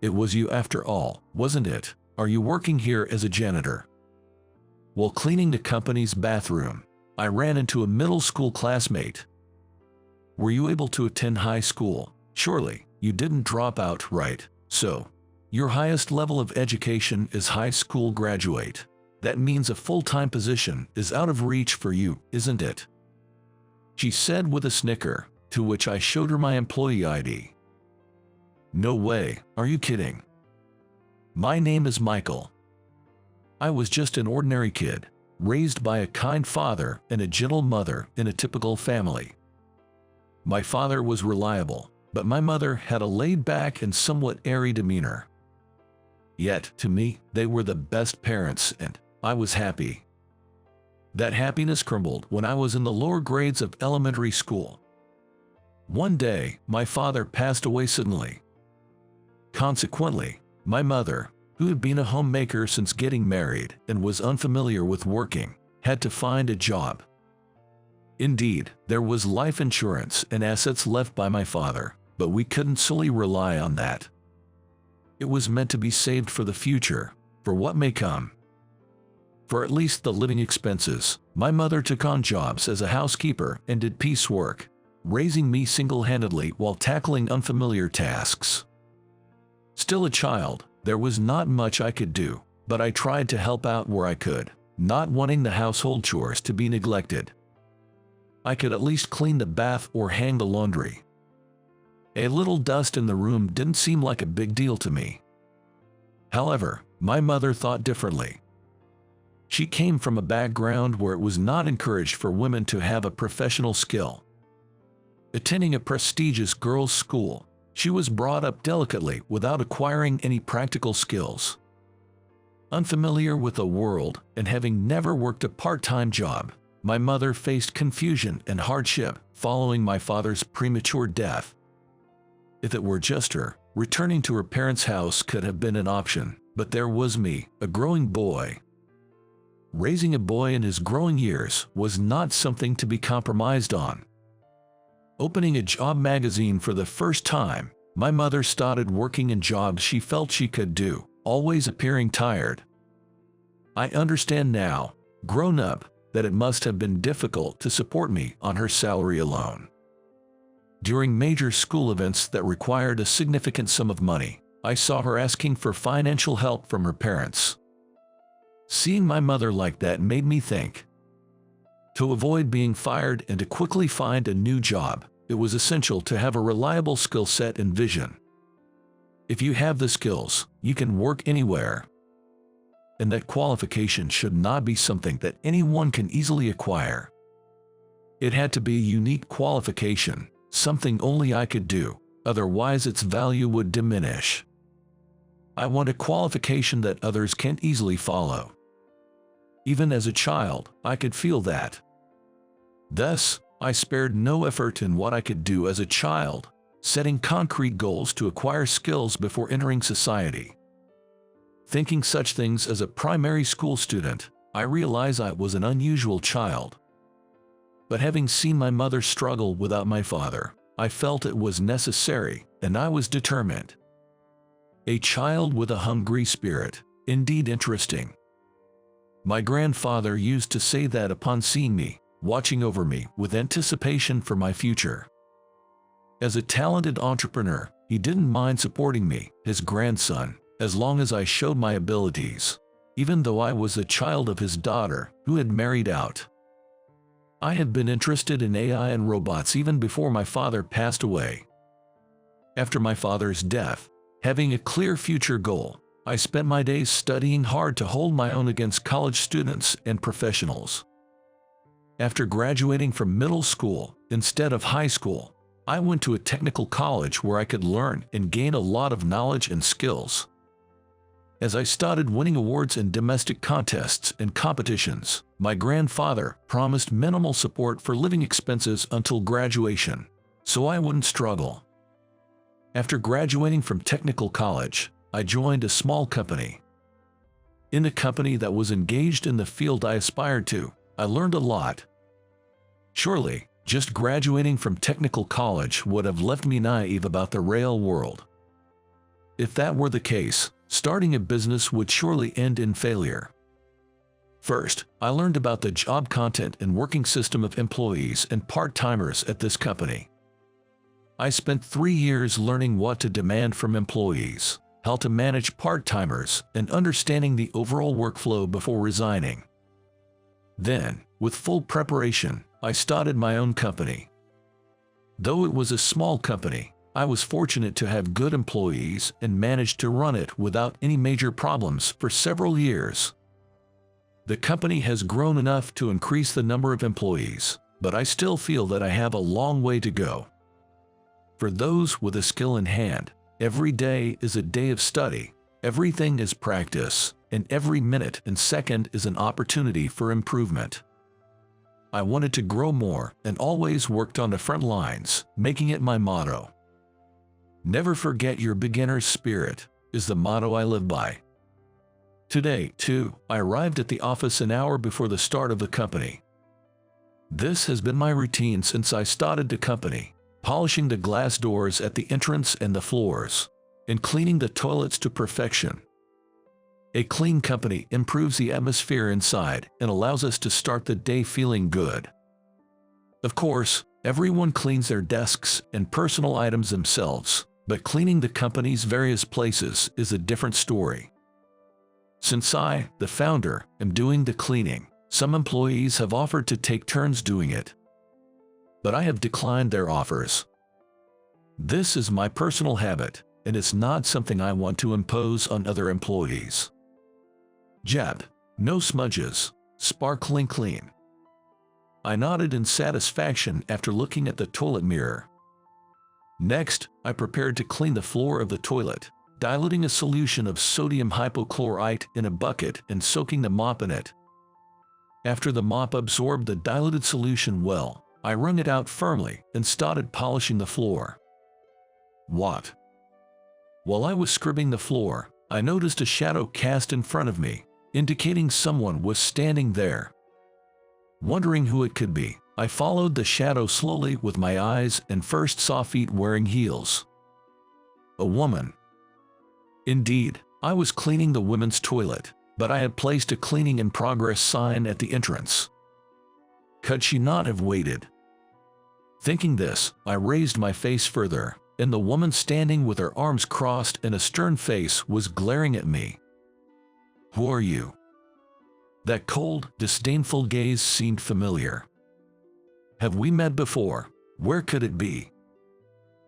It was you after all, wasn't it? Are you working here as a janitor? While cleaning the company's bathroom, I ran into a middle school classmate. Were you able to attend high school? Surely, you didn't drop out, right? So, your highest level of education is high school graduate. That means a full-time position is out of reach for you, isn't it? She said with a snicker, to which I showed her my employee ID. No way, are you kidding? My name is Michael. I was just an ordinary kid, raised by a kind father and a gentle mother in a typical family. My father was reliable, but my mother had a laid-back and somewhat airy demeanor. Yet, to me, they were the best parents, and I was happy. That happiness crumbled when I was in the lower grades of elementary school. One day, my father passed away suddenly. Consequently, my mother, who had been a homemaker since getting married and was unfamiliar with working, had to find a job. Indeed, there was life insurance and assets left by my father, but we couldn't solely rely on that. It was meant to be saved for the future, for what may come. For at least the living expenses, my mother took on jobs as a housekeeper and did piecework, raising me single-handedly while tackling unfamiliar tasks. Still a child, there was not much I could do, but I tried to help out where I could, not wanting the household chores to be neglected. I could at least clean the bath or hang the laundry. A little dust in the room didn't seem like a big deal to me. However, my mother thought differently. She came from a background where it was not encouraged for women to have a professional skill. Attending a prestigious girls' school, she was brought up delicately without acquiring any practical skills. Unfamiliar with the world and having never worked a part-time job, my mother faced confusion and hardship following my father's premature death. If it were just her, returning to her parents' house could have been an option, but there was me, a growing boy. Raising a boy in his growing years was not something to be compromised on. Opening a job magazine for the first time, my mother started working in jobs she felt she could do, always appearing tired. I understand now, grown up, that it must have been difficult to support me on her salary alone. During major school events that required a significant sum of money, I saw her asking for financial help from her parents. Seeing my mother like that made me think. To avoid being fired and to quickly find a new job, it was essential to have a reliable skill set and vision. If you have the skills, you can work anywhere. And that qualification should not be something that anyone can easily acquire. It had to be a unique qualification, something only I could do, otherwise its value would diminish. I want a qualification that others can't easily follow. Even as a child, I could feel that. Thus, I spared no effort in what I could do as a child, setting concrete goals to acquire skills before entering society. Thinking such things as a primary school student, I realized I was an unusual child. But having seen my mother struggle without my father, I felt it was necessary, and I was determined. A child with a hungry spirit, indeed interesting. My grandfather used to say that upon seeing me, watching over me with anticipation for my future. As a talented entrepreneur, he didn't mind supporting me, his grandson, as long as I showed my abilities, even though I was a child of his daughter, who had married out. I had been interested in AI and robots even before my father passed away. After my father's death, having a clear future goal, I spent my days studying hard to hold my own against college students and professionals. After graduating from middle school, instead of high school, I went to a technical college where I could learn and gain a lot of knowledge and skills. As I started winning awards in domestic contests and competitions, my grandfather promised minimal support for living expenses until graduation, so I wouldn't struggle. After graduating from technical college, I joined a small company. In a company that was engaged in the field I aspired to, I learned a lot. Surely, just graduating from technical college would have left me naive about the real world. If that were the case, starting a business would surely end in failure. First, I learned about the job content and working system of employees and part-timers at this company. I spent 3 years learning what to demand from employees, how to manage part-timers, and understanding the overall workflow before resigning. Then, with full preparation, I started my own company. Though it was a small company, I was fortunate to have good employees and managed to run it without any major problems for several years. The company has grown enough to increase the number of employees, but I still feel that I have a long way to go. For those with a skill in hand, every day is a day of study, everything is practice, and every minute and second is an opportunity for improvement. I wanted to grow more and always worked on the front lines, making it my motto. Never forget your beginner's spirit is the motto I live by. Today, too, I arrived at the office an hour before the start of the company. This has been my routine since I started the company, polishing the glass doors at the entrance and the floors, and cleaning the toilets to perfection. A clean company improves the atmosphere inside and allows us to start the day feeling good. Of course, everyone cleans their desks and personal items themselves, but cleaning the company's various places is a different story. Since I, the founder, am doing the cleaning, some employees have offered to take turns doing it. But I have declined their offers. This is my personal habit, and it's not something I want to impose on other employees. Jeb, no smudges, sparkling clean. I nodded in satisfaction after looking at the toilet mirror. Next, I prepared to clean the floor of the toilet, diluting a solution of sodium hypochlorite in a bucket and soaking the mop in it. After the mop absorbed the diluted solution well, I wrung it out firmly and started polishing the floor. What? While I was scrubbing the floor, I noticed a shadow cast in front of me, indicating someone was standing there. Wondering who it could be, I followed the shadow slowly with my eyes and first saw feet wearing heels. A woman. Indeed, I was cleaning the women's toilet, but I had placed a cleaning in progress sign at the entrance. Could she not have waited? Thinking this, I raised my face further, and the woman standing with her arms crossed and a stern face was glaring at me. Who are you? That cold, disdainful gaze seemed familiar. Have we met before? Where could it be?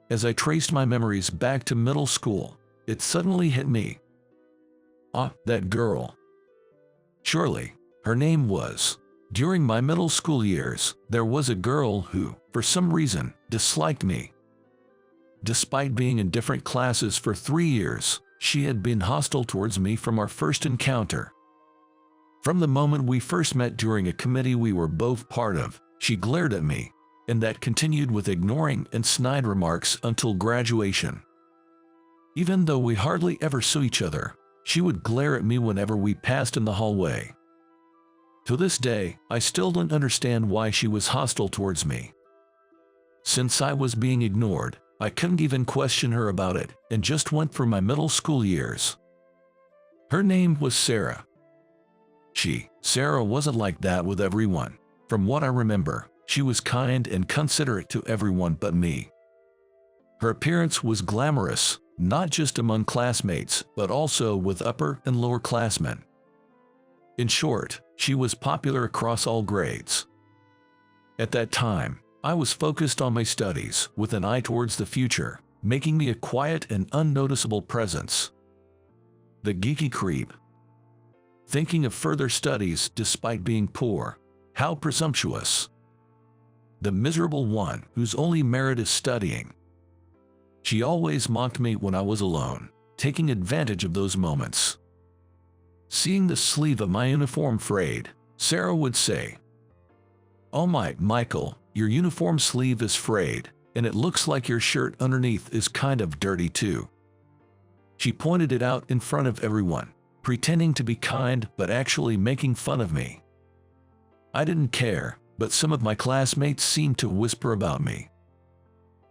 As I traced my memories back to middle school, it suddenly hit me. Ah, that girl. Surely, her name was. During my middle school years, there was a girl who, for some reason, disliked me. Despite being in different classes for 3 years, she had been hostile towards me from our first encounter. From the moment we first met during a committee we were both part of, she glared at me, and that continued with ignoring and snide remarks until graduation. Even though we hardly ever saw each other, she would glare at me whenever we passed in the hallway. To this day, I still don't understand why she was hostile towards me. Since I was being ignored, I couldn't even question her about it and just went through my middle school years. Her name was Sarah. Sarah wasn't like that with everyone. From what I remember, she was kind and considerate to everyone but me. Her appearance was glamorous, not just among classmates, but also with upper and lower classmen. In short, she was popular across all grades. At that time, I was focused on my studies with an eye towards the future, making me a quiet and unnoticeable presence. The geeky creep. Thinking of further studies despite being poor. How presumptuous. The miserable one whose only merit is studying. She always mocked me when I was alone, taking advantage of those moments. Seeing the sleeve of my uniform frayed, Sarah would say, "Oh Michael, your uniform sleeve is frayed, and it looks like your shirt underneath is kind of dirty too." She pointed it out in front of everyone, pretending to be kind but actually making fun of me. I didn't care, but some of my classmates seemed to whisper about me.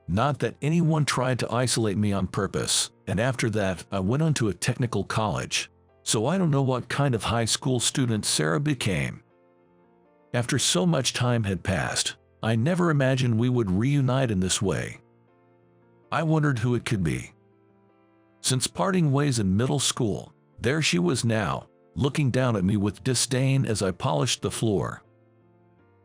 Not that anyone tried to isolate me on purpose, and after that I went on to a technical college. So I don't know what kind of high school student Sarah became. After so much time had passed, I never imagined we would reunite in this way. I wondered who it could be. Since parting ways in middle school, there she was now, looking down at me with disdain as I polished the floor.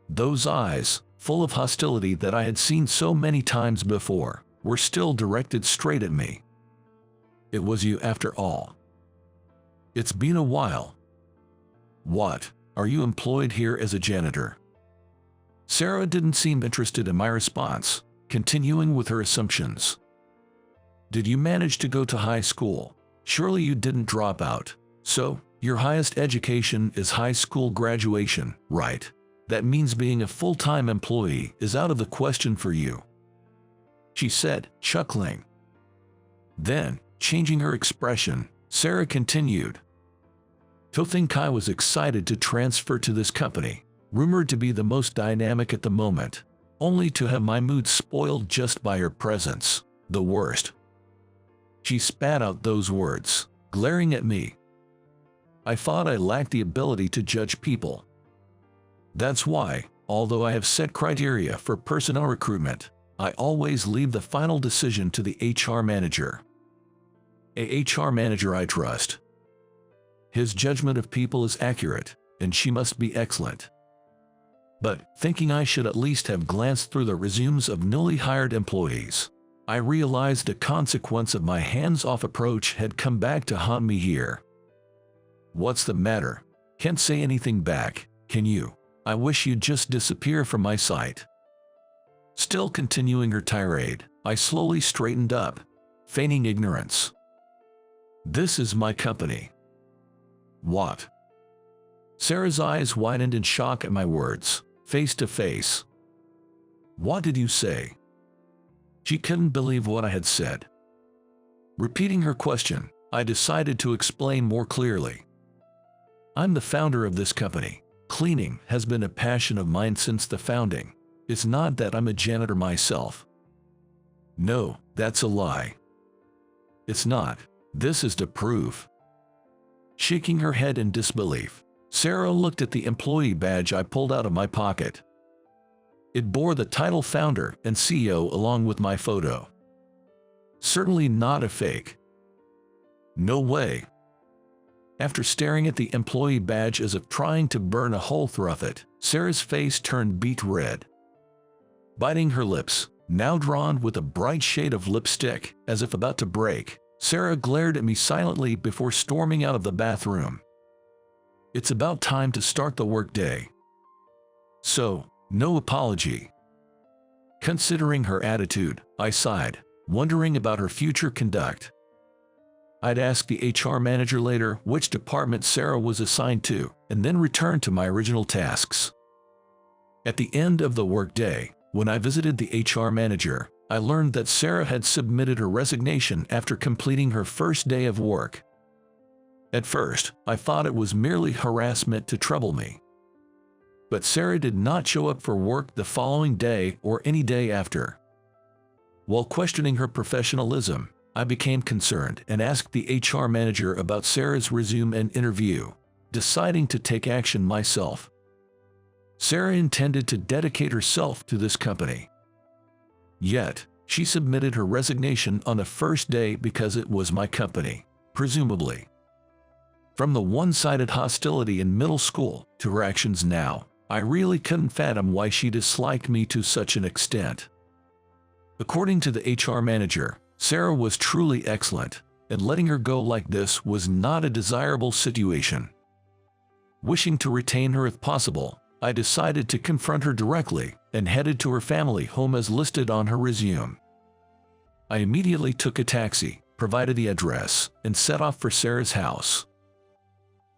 Those eyes, full of hostility that I had seen so many times before, were still directed straight at me. It was you after all. It's been a while. What, are you employed here as a janitor? Sarah didn't seem interested in my response, continuing with her assumptions. Did you manage to go to high school? Surely you didn't drop out. So, your highest education is high school graduation, right? That means being a full-time employee is out of the question for you, she said, chuckling. Then, changing her expression, Sarah continued. To think I was excited to transfer to this company, rumored to be the most dynamic at the moment, only to have my mood spoiled just by her presence, the worst. She spat out those words, glaring at me. I thought I lacked the ability to judge people. That's why, although I have set criteria for personnel recruitment, I always leave the final decision to the HR manager. A HR manager I trust. His judgment of people is accurate, and she must be excellent. But, thinking I should at least have glanced through the resumes of newly hired employees, I realized the consequence of my hands-off approach had come back to haunt me here. What's the matter? Can't say anything back, can you? I wish you'd just disappear from my sight. Still continuing her tirade, I slowly straightened up, feigning ignorance. This is my company. What? Sarah's eyes widened in shock at my words, face to face. What did you say? She couldn't believe what I had said. Repeating her question, I decided to explain more clearly. I'm the founder of this company. Cleaning has been a passion of mine since the founding. It's not that I'm a janitor myself. No, that's a lie. It's not. This is to prove. Shaking her head in disbelief, Sarah looked at the employee badge I pulled out of my pocket. It bore the title founder and CEO along with my photo. Certainly not a fake. No way. After staring at the employee badge as if trying to burn a hole through it, Sarah's face turned beet red. Biting her lips, now drawn with a bright shade of lipstick, as if about to break, Sarah glared at me silently before storming out of the bathroom. It's about time to start the workday. So, no apology. Considering her attitude, I sighed, wondering about her future conduct. I'd ask the HR manager later which department Sarah was assigned to, and then return to my original tasks. At the end of the workday, when I visited the HR manager, I learned that Sarah had submitted her resignation after completing her first day of work. At first, I thought it was merely harassment to trouble me. But Sarah did not show up for work the following day or any day after. While questioning her professionalism, I became concerned and asked the HR manager about Sarah's resume and interview, deciding to take action myself. Sarah intended to dedicate herself to this company. Yet, she submitted her resignation on the first day because it was my company, presumably. From the one-sided hostility in middle school to her actions now, I really couldn't fathom why she disliked me to such an extent. According to the HR manager, Sarah was truly excellent, and letting her go like this was not a desirable situation. Wishing to retain her if possible, I decided to confront her directly and headed to her family home as listed on her resume. I immediately took a taxi, provided the address, and set off for Sarah's house.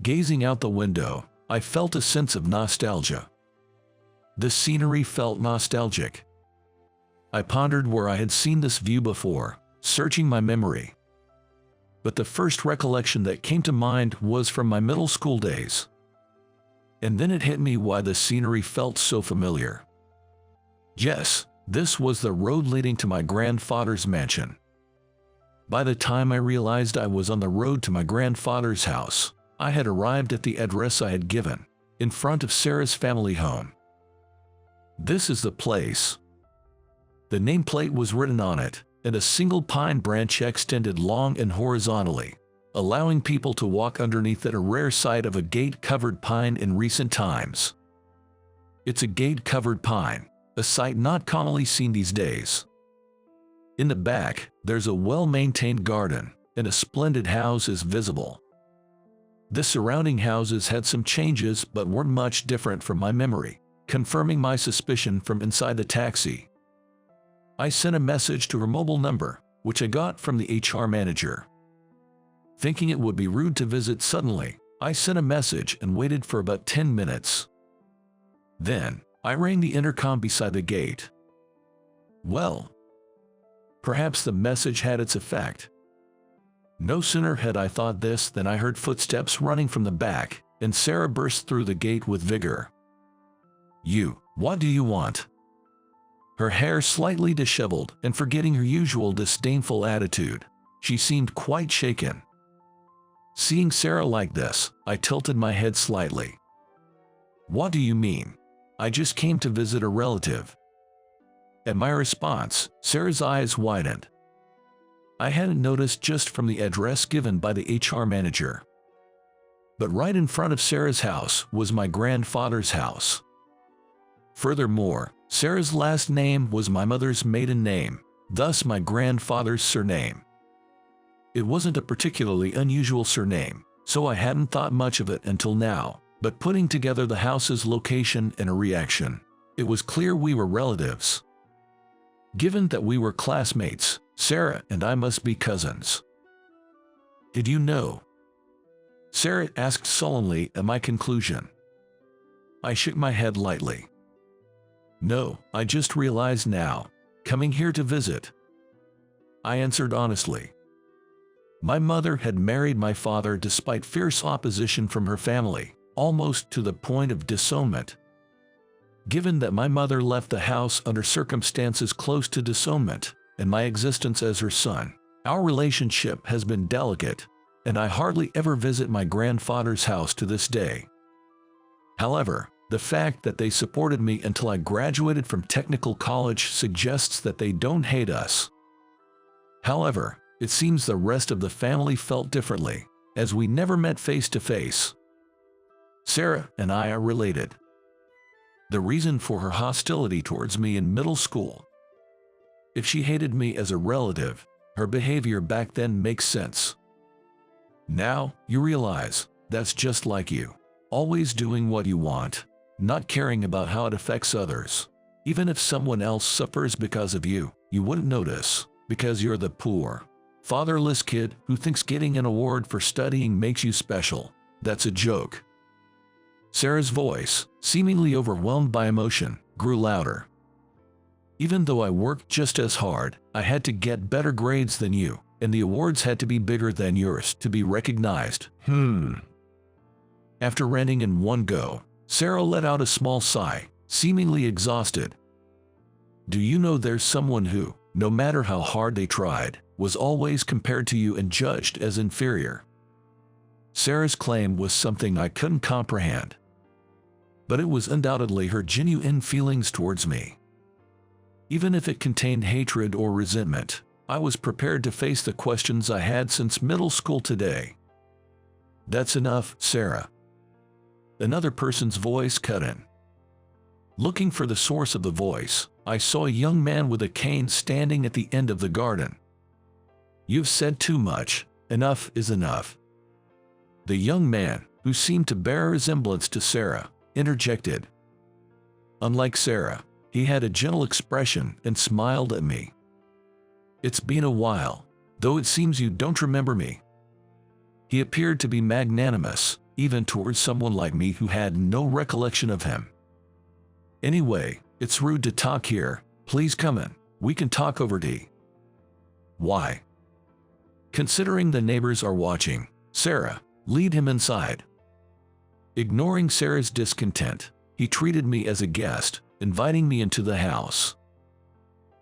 Gazing out the window, I felt a sense of nostalgia. The scenery felt nostalgic. I pondered where I had seen this view before, searching my memory. But the first recollection that came to mind was from my middle school days. And then it hit me why the scenery felt so familiar. Yes, This was the road leading to my grandfather's mansion. By the time I realized I was on the road to my grandfather's house, I had arrived at the address I had given, in front of Sarah's family home. This is the place. The nameplate was written on it, and a single pine branch extended long and horizontally, allowing people to walk underneath it, a rare sight of a gate-covered pine in recent times. It's a gate-covered pine, a sight not commonly seen these days. In the back, there's a well-maintained garden, and a splendid house is visible. The surrounding houses had some changes but weren't much different from my memory, confirming my suspicion from inside the taxi. I sent a message to her mobile number, which I got from the HR manager. Thinking it would be rude to visit suddenly, I sent a message and waited for about 10 minutes. Then, I rang the intercom beside the gate. Well, perhaps the message had its effect. No sooner had I thought this than I heard footsteps running from the back, and Sarah burst through the gate with vigor. What do you want?" Her hair slightly disheveled, and forgetting her usual disdainful attitude, she seemed quite shaken. Seeing Sarah like this, I tilted my head slightly. "What do you mean? I just came to visit a relative." At my response, Sarah's eyes widened. I hadn't noticed just from the address given by the HR manager. But right in front of Sarah's house was my grandfather's house. Furthermore, Sarah's last name was my mother's maiden name, thus my grandfather's surname. It wasn't a particularly unusual surname, so I hadn't thought much of it until now, but putting together the house's location and a reaction, it was clear we were relatives. Given that we were classmates, Sarah and I must be cousins. "Did you know?" Sarah asked sullenly at my conclusion. I shook my head lightly. "No, I just realized now, coming here to visit," I answered honestly. My mother had married my father despite fierce opposition from her family, almost to the point of disownment. Given that my mother left the house under circumstances close to disownment, and my existence as her son, our relationship has been delicate, and I hardly ever visit my grandfather's house to this day. However, the fact that they supported me until I graduated from technical college suggests that they don't hate us. However, it seems the rest of the family felt differently, as we never met face to face. Sarah and I are related. The reason for her hostility towards me in middle school. If she hated me as a relative, her behavior back then makes sense. Now, you realize, that's just like you. Always doing what you want, not caring about how it affects others. Even if someone else suffers because of you, you wouldn't notice, because you're the poor, fatherless kid who thinks getting an award for studying makes you special. That's a joke. Sarah's voice, seemingly overwhelmed by emotion, grew louder. "Even though I worked just as hard, I had to get better grades than you, and the awards had to be bigger than yours to be recognized." After ranting in one go, Sarah let out a small sigh, seemingly exhausted. "Do you know there's someone who, no matter how hard they tried, was always compared to you and judged as inferior?" Sarah's claim was something I couldn't comprehend. But it was undoubtedly her genuine feelings towards me. Even if it contained hatred or resentment, I was prepared to face the questions I had since middle school today. "That's enough, Sarah." Another person's voice cut in. Looking for the source of the voice, I saw a young man with a cane standing at the end of the garden. "You've said too much. Enough is enough." The young man, who seemed to bear a resemblance to Sarah, interjected. Unlike Sarah, he had a gentle expression and smiled at me. "It's been a while, though it seems you don't remember me." He appeared to be magnanimous, even towards someone like me who had no recollection of him. "Anyway, it's rude to talk here. Please come in. We can talk over tea." "Why?" "Considering the neighbors are watching, Sarah, lead him inside." Ignoring Sarah's discontent, he treated me as a guest, inviting me into the house.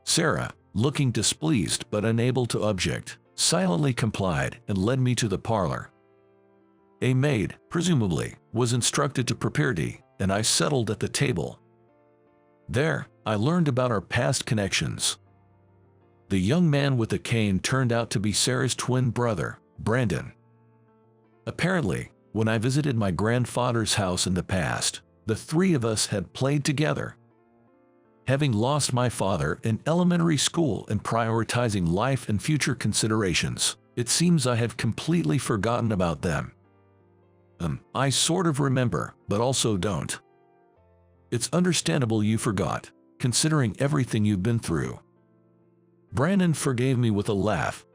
Sarah, looking displeased but unable to object, silently complied and led me to the parlor. A maid, presumably, was instructed to prepare tea, and I settled at the table. There, I learned about our past connections. The young man with the cane turned out to be Sarah's twin brother, Brandon. Apparently, when I visited my grandfather's house in the past, the three of us had played together. Having lost my father in elementary school and prioritizing life and future considerations, it seems I have completely forgotten about them. I sort of remember, but also don't. It's understandable you forgot, considering everything you've been through. Brandon forgave me with a laugh.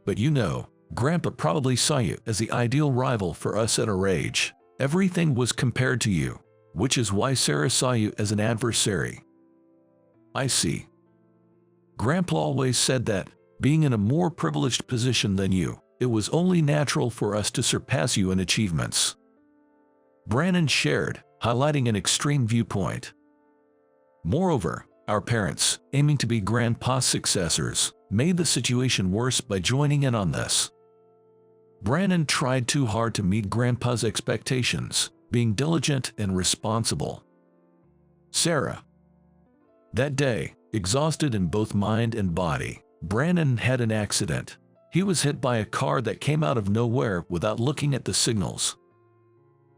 But you know, Grandpa probably saw you as the ideal rival for us at our age. Everything was compared to you, which is why Sarah saw you as an adversary. I see. Grandpa always said that, being in a more privileged position than you, it was only natural for us to surpass you in achievements. Brandon shared, highlighting an extreme viewpoint. Moreover, our parents, aiming to be Grandpa's successors, made the situation worse by joining in on this. Brandon tried too hard to meet Grandpa's expectations, being diligent and responsible. Sarah. That day, exhausted in both mind and body, Brandon had an accident. He was hit by a car that came out of nowhere without looking at the signals.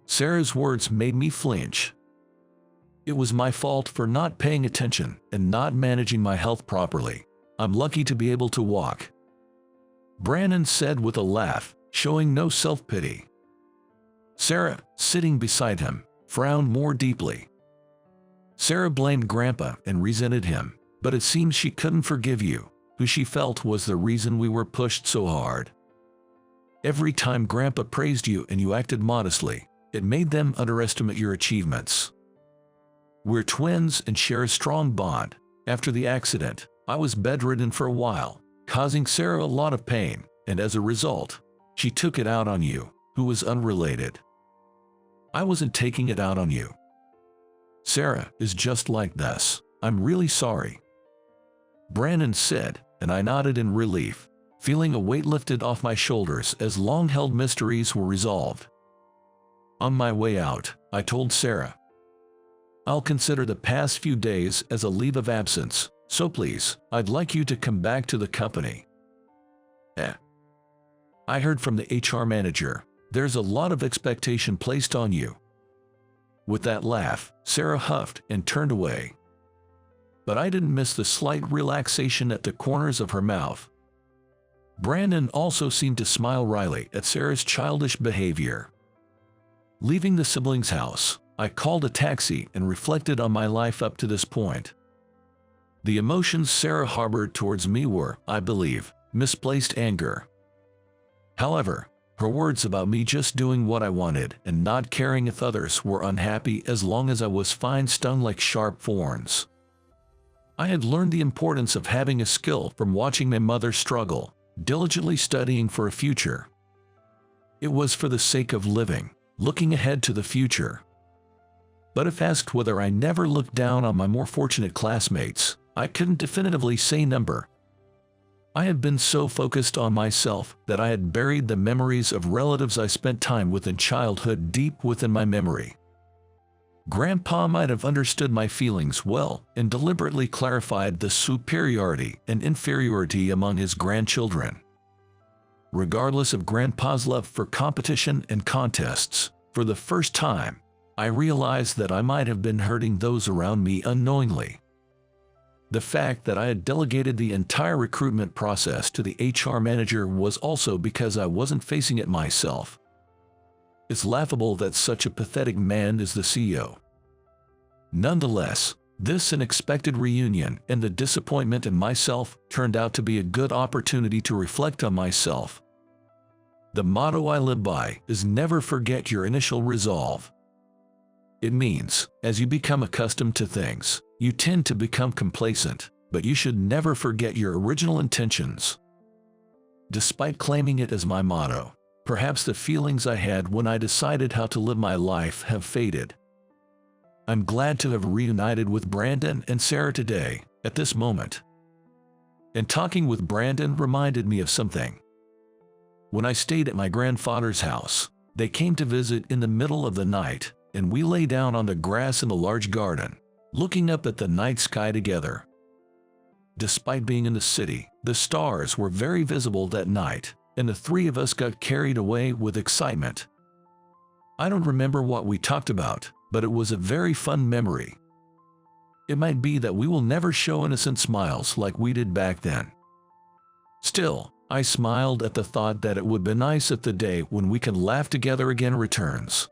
Sarah's words made me flinch. It was my fault for not paying attention and not managing my health properly. I'm lucky to be able to walk. Brandon said with a laugh, showing no self-pity. Sarah, sitting beside him, frowned more deeply. Sarah blamed Grandpa and resented him, but it seems she couldn't forgive you, who she felt was the reason we were pushed so hard. Every time Grandpa praised you and you acted modestly, it made them underestimate your achievements. We're twins and share a strong bond. After the accident, I was bedridden for a while, causing Sarah a lot of pain, and as a result, she took it out on you, who was unrelated. I wasn't taking it out on you. Sarah is just like this. I'm really sorry. Brandon said, and I nodded in relief, feeling a weight lifted off my shoulders as long-held mysteries were resolved. On my way out, I told Sarah, I'll consider the past few days as a leave of absence, so please, I'd like you to come back to the company. I heard from the HR manager, there's a lot of expectation placed on you. With that laugh, Sarah huffed and turned away. But I didn't miss the slight relaxation at the corners of her mouth. Brandon also seemed to smile wryly at Sarah's childish behavior. Leaving the siblings' house, I called a taxi and reflected on my life up to this point. The emotions Sarah harbored towards me were, I believe, misplaced anger. However, her words about me just doing what I wanted and not caring if others were unhappy as long as I was fine stung like sharp thorns. I had learned the importance of having a skill from watching my mother struggle, diligently studying for a future. It was for the sake of living, looking ahead to the future. But if asked whether I never looked down on my more fortunate classmates, I couldn't definitively say number. I had been so focused on myself that I had buried the memories of relatives I spent time with in childhood deep within my memory. Grandpa might have understood my feelings well and deliberately clarified the superiority and inferiority among his grandchildren. Regardless of Grandpa's love for competition and contests, for the first time, I realized that I might have been hurting those around me unknowingly. The fact that I had delegated the entire recruitment process to the HR manager was also because I wasn't facing it myself. It's laughable that such a pathetic man is the CEO. Nonetheless, this unexpected reunion and the disappointment in myself turned out to be a good opportunity to reflect on myself. The motto I live by is never forget your initial resolve. It means, as you become accustomed to things, you tend to become complacent, but you should never forget your original intentions. Despite claiming it as my motto, perhaps the feelings I had when I decided how to live my life have faded. I'm glad to have reunited with Brandon and Sarah today, at this moment. And talking with Brandon reminded me of something. When I stayed at my grandfather's house, they came to visit in the middle of the night, and we lay down on the grass in the large garden, looking up at the night sky together. Despite being in the city, the stars were very visible that night, and the three of us got carried away with excitement. I don't remember what we talked about, but it was a very fun memory. It might be that we will never show innocent smiles like we did back then. Still, I smiled at the thought that it would be nice if the day when we can laugh together again returns.